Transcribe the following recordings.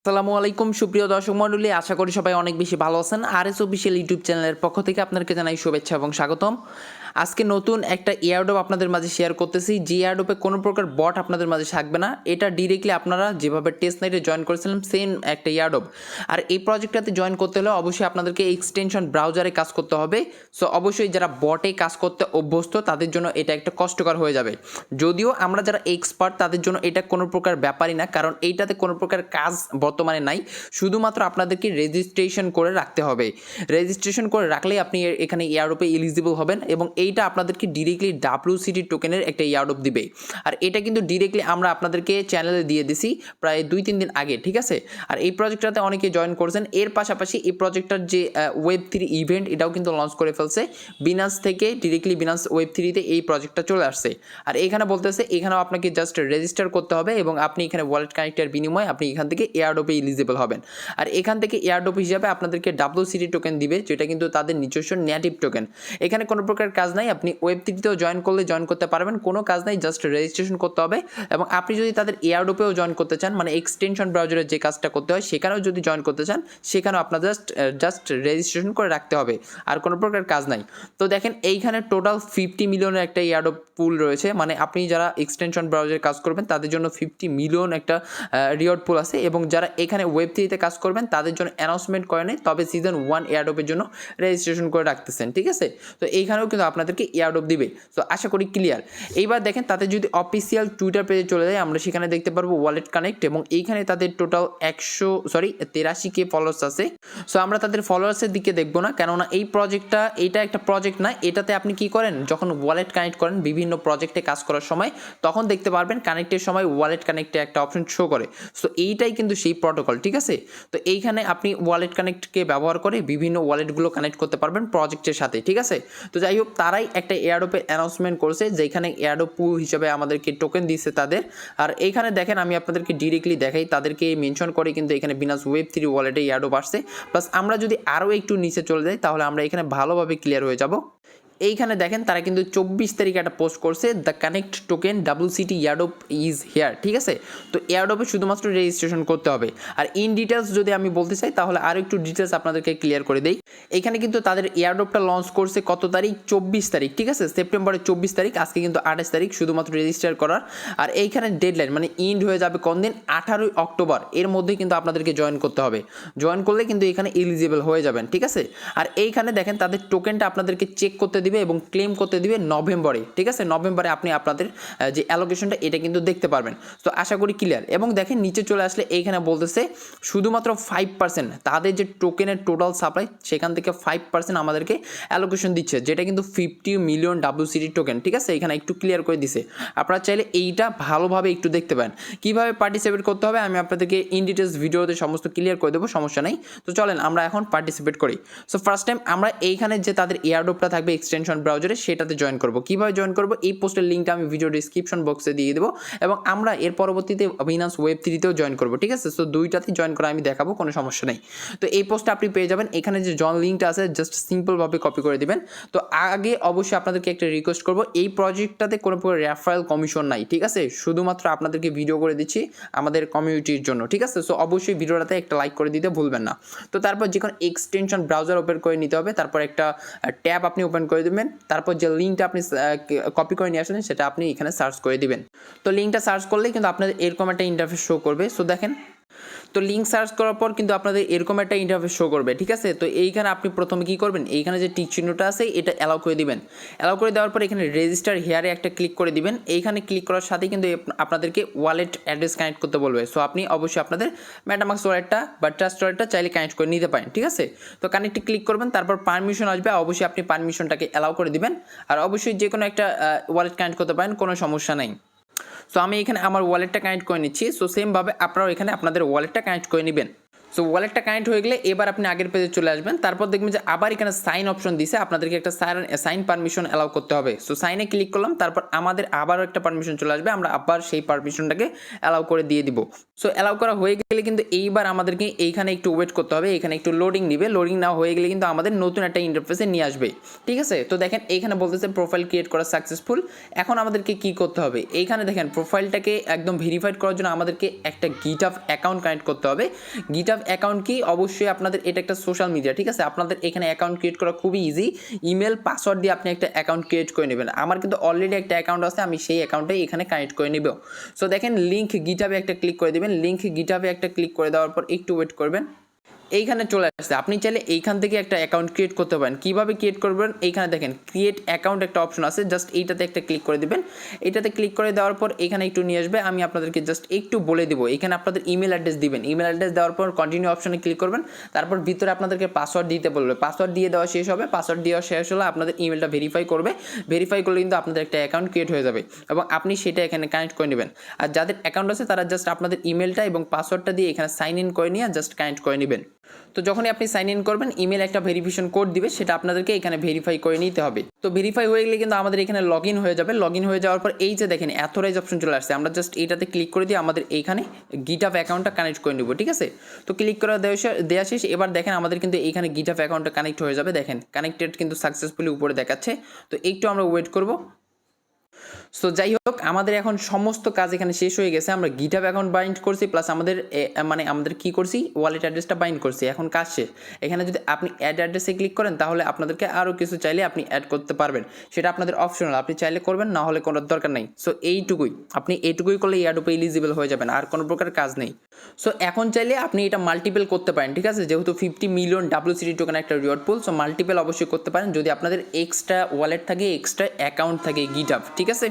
আসসালামু আলাইকুম সুপ্রিয় দর্শক মণ্ডলী, আশা করি সবাই অনেক বেশি ভালো আছেন। আরএস অফিসিয়াল ইউটিউব চ্যানেলের পক্ষ থেকে আপনাদেরকে জানাই শুভেচ্ছা এবং স্বাগতম। আজকে নতুন একটা এয়ারড্রপ আপনাদের মাঝে শেয়ার করতেছি। যে এয়ারড্রপে কোনো প্রকার বট আপনাদের মাঝে থাকবে না। এটা ডিরেক্টলি আপনারা যেভাবে টেস্ট নাইটে জয়েন করেছিলাম সেম একটা এয়ারড্রপ। আর এই প্রজেক্টটাতে জয়েন করতে হলে অবশ্যই আপনাদেরকে এক্সটেনশন ব্রাউজারে কাজ করতে হবে। সো অবশ্যই যারা বটে কাজ করতে অভ্যস্ত তাদের জন্য এটা একটা কষ্টকর হয়ে যাবে। যদিও আমরা যারা এক্সপার্ট তাদের জন্য এটা কোনো প্রকার ব্যাপারই না, কারণ এইটাতে কোনো প্রকার কাজ বর্তমানে নাই। শুধুমাত্র আপনাদেরকে রেজিস্ট্রেশন করে রাখতে হবে। রেজিস্ট্রেশন করে রাখলেই আপনি এখানে এয়ারড্রপে এলিজিবল হবেন এবং এইটা আপনাদেরকে ডিরেক্টলি WCT টোকেনের একটা এয়ারড্রপ দিবে। আর এটা কিন্তু ডিরেক্টলি আমরা আপনাদেরকে চ্যানেলে দিয়ে দিছি প্রায় 2-3 দিন আগে, ঠিক আছে। আর এই প্রজেক্টটাতে অনেকে জয়েন করছেন। এর পাশাপাশি এই প্রজেক্টটার যে Web3 ইভেন্ট এটাও কিন্তু লঞ্চ করে ফেলছে বিনান্স থেকে। ডিরেক্টলি বিনান্স Web3-তে এই প্রজেক্টটা চলে আসছে। আর এখানে বলতেছে এখানেও আপনাকে জাস্ট রেজিস্টার করতে হবে এবং আপনি এখানে ওয়ালেট কানেক্টের বিনিময়ে আপনি এখান থেকে এয়ারড্রপে এলিজিবল হবেন। আর এখান থেকে এয়ারড্রপ হিসাবে আপনাদেরকে WCT টোকেন দিবে, যেটা কিন্তু তাদের নিজস্ব নেটিভ টোকেন। এখানে কোনো প্রকার কাজ নাই। আপনি Web3-তেও জয়েন করলে জয়েন করতে পারবেন, কোনো কাজ নাই, জাস্ট রেজিস্ট্রেশন করতে হবে। এবং আপনি যদি তাদের এয়ারড্রপেও জয়েন করতে চান, মানে এক্সটেনশন ব্রাউজারে যে কাজটা করতে হয় সেখানেও যদি জয়েন করতে চান, সেখানেও আপনার জাস্ট রেজিস্ট্রেশন করে রাখতে হবে, আর কোনো প্রকার কাজ নাই। তো দেখেন এইখানে টোটাল 50 মিলিয়নের একটা এয়ারড্রপ পুল রয়েছে। মানে আপনি যারা এক্সটেনশন ব্রাউজারে কাজ করবেন তাদের জন্য 50 মিলিয়ন একটা রিওয়ার্ড পুল আছে, এবং যারা এখানে Web3-তে কাজ করবেন তাদের জন্য অ্যানাউন্সমেন্ট করে নেই, তবে সিজন 1 এয়ারড্রপের জন্য রেজিস্ট্রেশন করে রাখতেছেন, ঠিক আছে। তো এইখানেও কিন্তু আপনাদেরকে এয়ারড্রপ দিবে। তো আশা করি ক্লিয়ার। এইবার দেখেন তাদের যদি অফিসিয়াল টুইটার পেজে চলে যায়, আমরা সেখানে দেখতে পারবো ওয়ালেট কানেক্ট, এবং এইখানে তাদের টোটাল 83K ফলোয়ার্স আছে। সো আমরা তাদের ফলোয়ার্সের দিকে দেখবো না, কেননা এই প্রজেক্টটা এটা একটা প্রজেক্ট না। এটাতে আপনি কি করেন, যখন ওয়ালেট কানেক্ট করেন বিভিন্ন প্রজেক্টে কাজ করার সময়, তখন দেখতে পারবেন কানেক্টের সময় ওয়ালেট কানেক্টে একটা অপশন শো করে। সো এইটাই কিন্তু সেই প্রটোকল, ঠিক আছে। তো এইখানে আপনি ওয়ালেট কানেক্টকে ব্যবহার করে বিভিন্ন ওয়ালেটগুলো কানেক্ট করতে পারবেন প্রজেক্টের সাথে, ঠিক আছে। তো যাই হোক, তারাই একটা এয়ারড্রপের অ্যানাউন্সমেন্ট করেছে যেখানে এয়ারড্রপ পুল হিসেবে আমাদেরকে টোকেন দিচ্ছে তাদের। আর এইখানে দেখেন আমি আপনাদেরকে ডিরেক্টলি দেখাই, তাদেরকে মেনশন করে কিন্তু এখানে বিনান্স Web3 ওয়ালেটে এয়ারড্রপ আসছে। প্লাস আমরা যদি আরও একটু নিচে চলে যাই তাহলে আমরা এখানে ভালোভাবে ক্লিয়ার হয়ে যাব। এইখানে দেখেন তারা কিন্তু 24 তারিখে একটা পোস্ট করছে, the connect token WCT airdrop is here, ঠিক আছে। তো এয়ারড্রপে শুধুমাত্র রেজিস্ট্রেশন করতে হবে। আর ইন ডিটেলস যদি আমি বলতে চাই তাহলে আরও একটু ডিটেলস আপনাদেরকে ক্লিয়ার করে দেই। এখানে কিন্তু তাদের এয়ারড্রপটা লঞ্চ করছে কত তারিখ, 24 তারিখ, ঠিক আছে, সেপ্টেম্বরের 24 তারিখ। আজকে কিন্তু 28 তারিখ শুধুমাত্র রেজিস্টার করার। আর এইখানে ডেডলাইন মানে ইন্ড হয়ে যাবে কোন দিন, 18 অক্টোবর। এর মধ্যে কিন্তু আপনাদেরকে জয়েন করতে হবে। জয়েন করলে কিন্তু এখানে এলিজিবল হয়ে যাবেন, ঠিক আছে। আর এইখানে দেখেন তাদের টোকেনটা আপনাদেরকে চেক করতে দিবে এবং ক্লেম করতে দিবে নভেম্বরে, ঠিক আছে। নভেম্বরে আপনি আপনাদের যে অ্যালোকেশনটা এটা কিন্তু দেখতে পারবেন। তো আশা করি ক্লিয়ার। এবং দেখেন নিচে চলে আসলে এইখানে বলতেছে শুধুমাত্র 5% তাদের যে টোকেনের টোটাল সাপ্লাই সেখান থেকে 5% আমাদেরকে অ্যালোকেশন দিচ্ছে, যেটা কিন্তু 50 মিলিয়ন WCT টোকেন, ঠিক আছে। এখানে একটু ক্লিয়ার করে দিছে। আপনারা চাইলে এইটা ভালোভাবে একটু দেখতে পারেন কীভাবে পার্টিসিপেট করতে হবে। আমি আপনাদেরকে ইন ডিটেলস ভিডিওতে সমস্ত ক্লিয়ার করে দেবো, সমস্যা নেই। তো চলেন আমরা এখন পার্টিসিপেট করি। সো ফার্স্ট টাইম আমরা এইখানে যে তাদের এয়ারড্রপটা থাকবে এক্সটেনশন ব্রাউজারে সেটাতে জয়েন করব। কীভাবে জয়েন করব, এই পোস্টের লিঙ্কটা আমি ভিডিও ডিসক্রিপশন বক্সে দিয়ে দেবো, এবং আমরা এর পরবর্তীতে বিনান্স Web3-তেও জয়েন করব, ঠিক আছে। সো দুইটাতেই জয়েন করা আমি দেখাবো, কোনো সমস্যা নেই। তো এই পোস্টটা আপনি পেয়ে যাবেন। এখানে যে জয়েন লিঙ্কটা আছে জাস্ট সিম্পলভাবে কপি করে দিবেন। তো আগে অবশ্যই আপনাদেরকে একটা রিকোয়েস্ট করব, এই প্রজেক্টটাতে কোনো প্রকার রেফারেল কমিশন নাই, ঠিক আছে। শুধুমাত্র আপনাদেরকে ভিডিও করে দিচ্ছি আমাদের কমিউনিটির জন্য, ঠিক আছে। সো অবশ্যই ভিডিওটাতে একটা লাইক করে দিতে ভুলবেন না। তো তারপর যে কোনো এক্সটেনশন ব্রাউজার ওপেন করে নিতে হবে, তারপর একটা ট্যাব আপনি ওপেন করে দেবেন, তারপর যে লিঙ্কটা আপনি কপি করে নিয়ে আসলেন সেটা আপনি এখানে সার্চ করে দিবেন। তো লিঙ্কটা সার্চ করলেই কিন্তু আপনাদের এরকম একটা ইন্টারফেস শো করবে। সো দেখেন, তো লিঙ্ক সার্চ করার পর কিন্তু আপনাদের এরকম একটা ইন্টারফেস শো করবে, ঠিক আছে। তো এইখানে আপনি প্রথমে কী করবেন, এইখানে যে টিক চিহ্নটা আছে এটা অ্যালাউ করে দিবেন। অ্যালাউ করে দেওয়ার পর এখানে রেজিস্টার হেয়ারে একটা ক্লিক করে দিবেন। এইখানে ক্লিক করার সাথেই কিন্তু আপনাদেরকে ওয়ালেট অ্যাড্রেস কানেক্ট করতে বলবে। সো আপনি অবশ্যই আপনাদের মেটামাক্স ওয়ালেটটা বা ট্রাস্ট ওয়ালেটটা চাইলে কানেক্ট করে নিতে পারেন, ঠিক আছে। তো কানেক্টে ক্লিক করবেন, তারপর পারমিশন আসবে, অবশ্যই আপনি পারমিশনটাকে অ্যালাউ করে দিবেন। আর অবশ্যই যে কোনো একটা ওয়ালেট কানেক্ট করতে পারেন, কোনো সমস্যা নেই। সো আমি এখানে আমার ওয়ালেটটা কানেক্ট করে নিচ্ছি। সো সেমভাবে আপনারাও এখানে আপনাদের ওয়ালেটটা কানেক্ট করে নেবেন। সো ওয়ালেটটা কানেক্ট হয়ে গেলে এবার আপনি আগের পেজে চলে আসবেন, তারপর দেখবেন যে আবার এখানে সাইন অপশন দিছে, আপনাদেরকে একটা সাইন পারমিশন অ্যালাউ করতে হবে। সো সাইনে ক্লিক করলাম, তারপর আমাদের আবারও একটা পারমিশন চলে আসবে, আমরা আবার সেই পারমিশনটাকে অ্যালাউ করে দিয়ে দিব। সো অ্যালাউ করা হয়ে গেলে কিন্তু এইবার আমাদেরকে এইখানে একটু ওয়েট করতে হবে, এখানে একটু লোডিং নিবে, লোডিং না হয়ে গেলে কিন্তু আমাদের নতুন একটা ইন্টারফেসে নিয়ে আসবে। ঠিক আছে, তো দেখেন এইখানে বলতেছে প্রোফাইল ক্রিয়েট করা সাকসেসফুল। এখন আমাদেরকে কি করতে হবে, এইখানে দেখেন প্রোফাইলটাকে একদম ভেরিফাইড করার জন্য আমাদেরকে একটা গিটহাব অ্যাকাউন্ট কানেক্ট করতে হবে। গিটহাব অ্যাকাউন্ট কি, অবশ্যই আপনাদের এটা একটা সোশ্যাল মিডিয়া, ঠিক আছে, আপনাদের এখানে অ্যাকাউন্ট ক্রিয়েট করা খুবই ইজি। ইমেল পাসওয়ার্ড দিয়ে আপনি একটা অ্যাকাউন্ট ক্রিয়েট করে নেবেন। আমার কিন্তু অলরেডি একটা অ্যাকাউন্ট আছে, আমি সেই অ্যাকাউন্টে এখানে কানেক্ট করে নেব। সো দেখেন লিঙ্ক গিটহাবে একটা ক্লিক করে দেবেন, লিঙ্ক গিটহাবে একটা ক্লিক করে দেওয়ার পর একটু ওয়েট করবেন, এইখানে চলে আসছে। আপনি চাইলে এইখান থেকে একটা অ্যাকাউন্ট ক্রিয়েট করতে পারেন। কীভাবে ক্রিয়েট করবেন, এইখানে দেখেন ক্রিয়েট অ্যাকাউন্ট একটা অপশন আছে, জাস্ট এইটাতে একটা ক্লিক করে দেবেন। এটাতে ক্লিক করে দেওয়ার পর এখানে একটু নিয়ে আসবে, আমি আপনাদেরকে জাস্ট একটু বলে দেবো। এখানে আপনাদের ইমেল অ্যাড্রেস দিবেন, ইমেল অ্যাড্রেস দেওয়ার পর কন্টিনিউ অপশনে ক্লিক করবেন, তারপর ভিতরে আপনাদেরকে পাসওয়ার্ড দিতে বলবে, পাসওয়ার্ড দিয়ে দেওয়া শেষ হবে। পাসওয়ার্ড দেওয়া শেষ হলে আপনাদের ইমেলটা ভেরিফাই করবে, ভেরিফাই করলে কিন্তু আপনাদের একটা অ্যাকাউন্ট ক্রিয়েট হয়ে যাবে এবং আপনি সেটা এখানে কানেক্ট করে নেবেন। আর যাদের অ্যাকাউন্ট আছে তারা জাস্ট আপনাদের ইমেলটা এবং পাসওয়ার্ডটা দিয়ে এখানে সাইন ইন করে নিয়ে জাস্ট কানেক্ট করে নেবেন। তো যখনই আপনি সাইন ইন করবেন, ইমেল একটা ভেরিফিকেশন কোড দিবে, সেটা আপনাদেরকে এখানে ভেরিফাই করে নিতে হবে। তো ভেরিফাই হয়ে গেলে কিন্তু আমাদের এখানে লগ ইন হয়ে যাবে। লগ ইন হয়ে যাওয়ার পর এই যে দেখেন অথরাইজ অপশন চলে আসছে, আমরা জাস্ট এইটাতে ক্লিক করে দিয়ে আমাদের এইখানে গিটহাব অ্যাকাউন্টটা কানেক্ট করে নেব। ঠিক আছে, তো ক্লিক করে দেওয়া শেষ। এবার দেখেন আমাদের কিন্তু এইখানে গিটহাব অ্যাকাউন্টটা কানেক্ট হয়ে যাবে, দেখেন কানেক্টেড কিন্তু সাকসেসফুলি উপরে দেখাচ্ছে। তো একটু আমরা ওয়েট করব। সো যাই হোক, আমাদের এখন সমস্ত কাজ এখানে শেষ হয়ে গেছে। আমরা গিটহাব অ্যাকাউন্ট বাইন্ড করছি, প্লাস আমাদের আমাদের কি করছি, ওয়ালেট অ্যাড্রেসটা বাইন্ড করছি। এখন কাজ শেষ। এখানে যদি আপনি অ্যাড অ্যাড্রেসে ক্লিক করেন তাহলে আপনাদেরকে আরও কিছু চাইলে আপনি অ্যাড করতে পারবেন, সেটা আপনাদের অপশনাল, আপনি চাইলে করবেন, না হলে কোনো দরকার নেই। সো এইটুকুই, আপনি এইটুকুই করলে এয়ারড্রপে এলিজিবল হয়ে যাবেন, আর কোনো প্রকার কাজ নেই। সো এখন চাইলে আপনি এটা মাল্টিপল করতে পারেন, ঠিক আছে, যেহেতু 50 মিলিয়ন WCT টোকেন একটা রিওয়ার্ড পুল, সো মাল্টিপল অবশ্যই করতে পারেন যদি আপনাদের এক্সট্রা ওয়ালেট থাকে, এক্সট্রা অ্যাকাউন্ট থাকে গিটহাব, ঠিক আছে।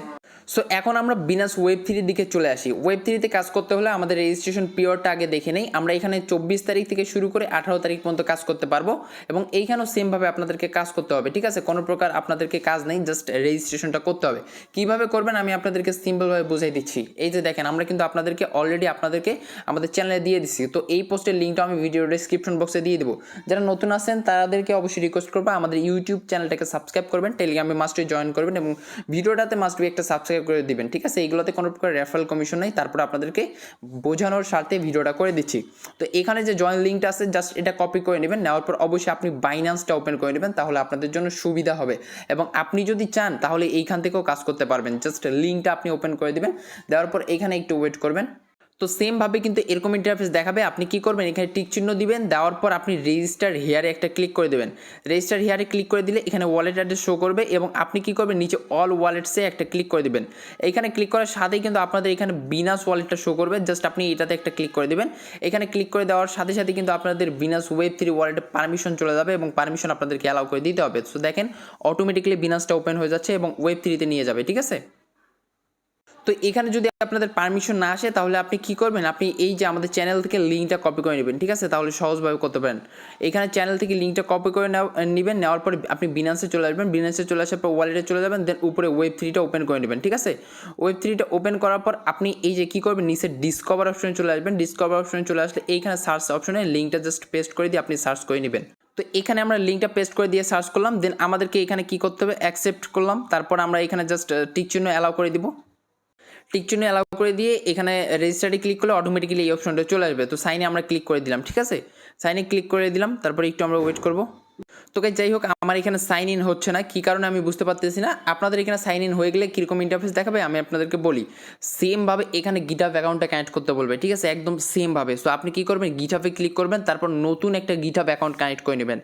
সো এখন আমরা বিনাস ওয়েব3 দিকে চলে আসি। ওয়েব3তে কাজ করতে হলে আমাদের রেজিস্ট্রেশন পিরিয়ডটা আগে দেখে নেই। আমরা এখানে 24 তারিখ থেকে শুরু করে 18 তারিখ পর্যন্ত কাজ করতে পারবো এবং এইখানেও সেমভাবে আপনাদেরকে কাজ করতে হবে, ঠিক আছে, কোনো প্রকার আপনাদেরকে কাজ নেই, জাস্ট রেজিস্ট্রেশনটা করতে হবে। কীভাবে করবেন আমি আপনাদেরকে সিম্পলভাবে বুঝাই দিচ্ছি। এই যে দেখেন আমরা কিন্তু আপনাদেরকে অলরেডি আমাদের চ্যানেলে দিয়ে দিচ্ছি। তো এই পোস্টের লিঙ্কটা আমি ভিডিও ডেসক্রিপশন বক্সে দিয়ে দেবো। যারা নতুন আছেন তাদেরকে অবশ্যই রিকোয়েস্ট করবো আমাদের ইউটিউব চ্যানেলটাকে সাবস্ক্রাইব করবেন, টেলিগ্রামে মাস্টই জয়েন করবেন এবং ভিডিওটাতে মাস্ট বি একটা সাবস্ক্রাইব করে দিবেন, ঠিক আছে। এইগুলোতে কোনো প্রকার রেফারেল কমিশন নেই, তারপর আপনাদেরকে বোঝানোর স্বার্থে ভিডিওটা করে দিচ্ছি। তো এখানে যে জয়েন লিঙ্কটা আছে জাস্ট এটা কপি করে নেবেন, নেওয়ার পর অবশ্যই আপনি বাইন্যান্সটা ওপেন করে নেবেন, তাহলে আপনাদের জন্য সুবিধা হবে এবং আপনি যদি চান তাহলে এইখান থেকেও কাজ করতে পারবেন। জাস্ট লিঙ্কটা আপনি ওপেন করে দিবেন, দেওয়ার পর এখানে একটু ওয়েট করবেন। তো সেমভাবে কিন্তু এরকম ইন্টারফেস দেখাবে। আপনি কি করবেন, এখানে টিক চিহ্ন দিবেন, দেওয়ার পর আপনি রেজিস্টার হেয়ারে একটা ক্লিক করে দেবেন। রেজিস্টার হেয়ারে ক্লিক করে দিলে এখানে ওয়ালেট অ্যাড্রেস শো করবে এবং আপনি কি করবেন, নিচে অল ওয়ালেটসে একটা ক্লিক করে দিবেন। এখানে ক্লিক করার সাথেই কিন্তু আপনাদের এখানে বিনাস ওয়ালেটটা শো করবে, জাস্ট আপনি এটাতে একটা ক্লিক করে দিবেন। এখানে ক্লিক করে দেওয়ার সাথে সাথে কিন্তু আপনাদের বিনাস ওয়েব3 ওয়ালেটে পারমিশন চলে যাবে এবং পারমিশন আপনাদেরকে অ্যালাউ করে দিতে হবে। সো দেখেন অটোমেটিক্যালি বিনাসটা ওপেন হয়ে যাচ্ছে এবং ওয়েব3তে নিয়ে যাবে, ঠিক আছে। তো এখানে যদি আপনাদের পারমিশন না আসে তাহলে আপনি কি করবেন, আপনি এই যে আমাদের চ্যানেল থেকে লিঙ্কটা কপি করে নেবেন, ঠিক আছে, তাহলে সহজভাবে করতে পারেন। এখানে চ্যানেল থেকে লিঙ্কটা কপি করে নেবেন, নেওয়ার পরে আপনি বিনান্সে চলে আসবেন, বিনান্সে চলে আসার পর ওয়ালেটে চলে যাবেন, দেন উপরে ওয়েব3টা ওপেন করে নেবেন, ঠিক আছে। ওয়েব3টা ওপেন করার পর আপনি এই যে কী করবেন, নিচে ডিসকভার অপশনে চলে আসবেন। ডিসকভার অপশনে চলে আসলে এইখানে সার্চ অপশনে লিঙ্কটা জাস্ট পেস্ট করে দিয়ে আপনি সার্চ করে নেবেন। তো এখানে আমরা লিঙ্কটা পেস্ট করে দিয়ে সার্চ করলাম, দেন আমাদেরকে এখানে কি করতে হবে, অ্যাকসেপ্ট করলাম, তারপর আমরা এখানে জাস্ট টিক চিহ্ন অ্যালাউ করে দিব। টিক চিহ্ন অ্যালাউ করে দিয়ে এখানে রেজিস্টারে ক্লিক করলে অটোমেটিক্যালি এই অপশনটা চলে আসবে। তো সাইনে আমরা ক্লিক করে দিলাম, ঠিক আছে, সাইনে ক্লিক করে দিলাম, তারপরে একটু আমরা ওয়েট করব। তো গাইস যাই হোক, আমার এখানে সাইন ইন হচ্ছে না, কী কারণে আমি বুঝতে পারতেছি না। আপনাদের এখানে সাইন ইন হয়ে গেলে কীরকম ইন্টারফেস দেখাবে আমি আপনাদেরকে বলি। সেমভাবে এখানে গিটহাব অ্যাকাউন্টটা কানেক্ট করতে বলবে, ঠিক আছে, একদম সেমভাবে। সো আপনি কী করবেন, গিটহাবে ক্লিক করবেন, তারপর নতুন একটা গিটহাব অ্যাকাউন্ট কানেক্ট করে নেবেন।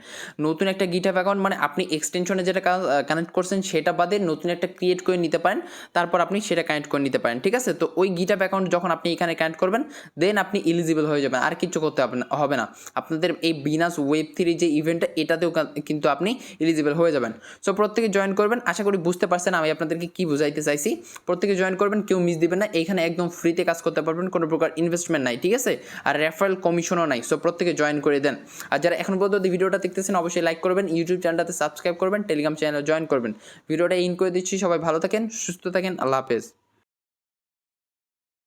নতুন একটা গিটহাব অ্যাকাউন্ট মানে আপনি এক্সটেনশনে যেটা কানেক্ট করছেন সেটা বাদে নতুন একটা ক্রিয়েট করে নিতে পারেন, তারপর আপনি সেটা কানেক্ট করে নিতে পারেন, ঠিক আছে। তো ওই গিটহাব অ্যাকাউন্ট যখন আপনি এখানে কানেক্ট করবেন দেন আপনি এলিজিবল হয়ে যাবেন, আর কিছু করতে হবে না। আপনাদের এই বিনাস ওয়েব3 যে ইভেন্টটা এটাতেও কিন্তু আপনি এলিজিবল হয়ে যাবেন। সো প্রত্যেকে জয়েন করবেন, আশা করি বুঝতে পারছেন আমি আপনাদেরকে কি বুঝাইতে চাইছি। প্রত্যেকে জয়েন করবেন, কেউ মিস দিবেন না। এইখানে একদম ফ্রিতে কাজ করতে পারবেন, কোনো প্রকার ইনভেস্টমেন্ট নাই, ঠিক আছে, আর রেফারেল কমিশনও নাই। সো প্রত্যেকে জয়েন করে দেন। আর যারা এখন পর্যন্ত ভিডিওটা দেখতেছেন অবশ্যই লাইক করবেন, ইউটিউব চ্যানেলটাতে সাবস্ক্রাইব করবেন, টেলিগ্রাম চ্যানেলে জয়েন করবেন। ভিডিওটা ইন করে দিচ্ছি, সবাই ভালো থাকেন, সুস্থ থাকেন, আল্লাহ হাফেজ।